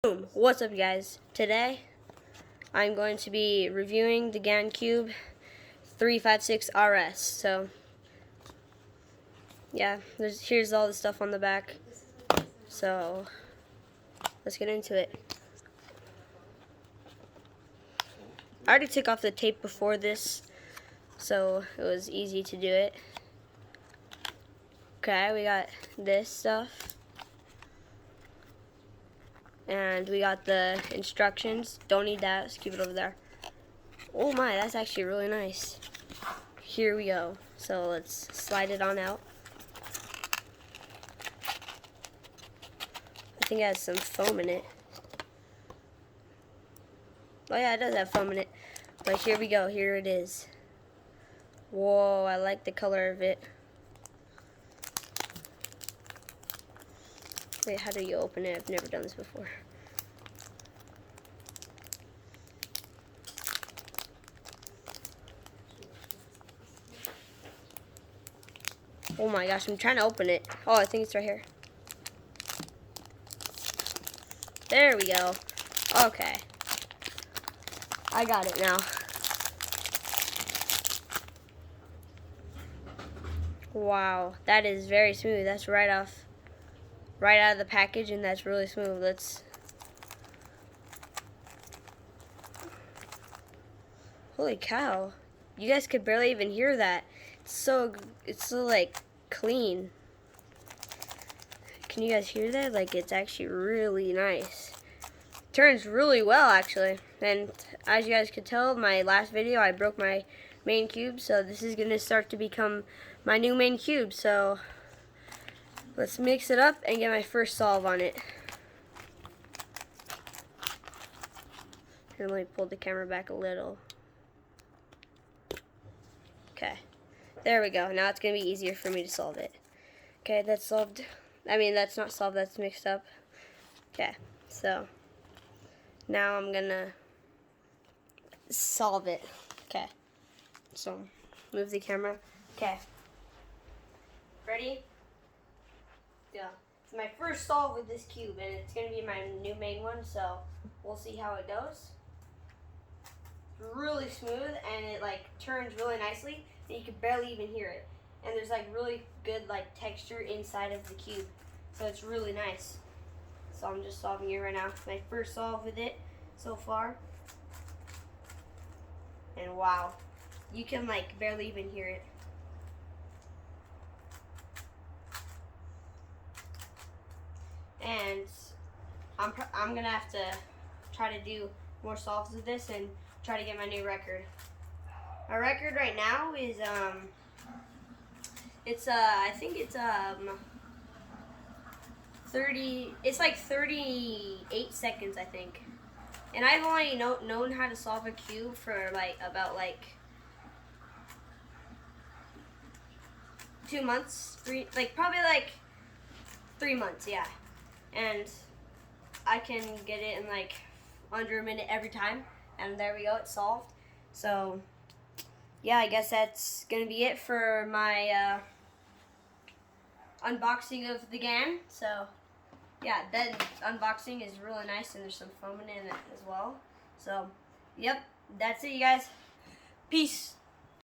Boom! What's up, guys? Today I'm going to be reviewing the GAN356 R S. So yeah, here's all the stuff on the back. So let's get into it. I already took off the tape before this, so it was easy to do it. Okay, we got this stuff. And we got the instructions. Don't need that. Let's keep it over there. Oh my, that's actually really nice. Here we go. So let's slide it on out. I think it has some foam in it. Oh yeah, it does have foam in it. But here we go. Here it is. Whoa, I like the color of it. Wait, how do you open it? I've never done this before. Oh my gosh, I'm trying to open it. Oh, I think it's right here. There we go. Okay. I got it now. Wow, that is very smooth. That's right out of the package, and that's really smooth. Holy cow. You guys could barely even hear that. It's so like clean. Can you guys hear that? Like, it's actually really nice. Turns really well, actually. And as you guys could tell, my last video I broke my main cube, so this is gonna start to become my new main cube. So let's mix it up and get my first solve on it. Here, let me pull the camera back a little. Okay, there we go. Now it's gonna be easier for me to solve it. Okay, that's solved. I mean, that's not solved, that's mixed up. Okay, so now I'm gonna solve it. Okay, so move the camera. Okay, ready? Go. It's my first solve with this cube, and it's gonna be my new main one, so we'll see how it goes. It's really smooth, and it like turns really nicely, and you can barely even hear it. And there's like really good like texture inside of the cube, so it's really nice. So I'm just solving it right now. My first solve with it so far. And wow, you can like barely even hear it. And I'm gonna have to try to do more solves with this and try to get my new record. My record right now is I think it's 30. It's like 38 seconds, I think. And I've only known how to solve a cube for about 2 months, probably 3 months, yeah. And I can get it in like under a minute every time. And there we go, it's solved. So yeah, I guess that's gonna be it for my unboxing of the GAN. So yeah, that unboxing is really nice, and there's some foam in it as well. So yep, that's it, you guys. Peace.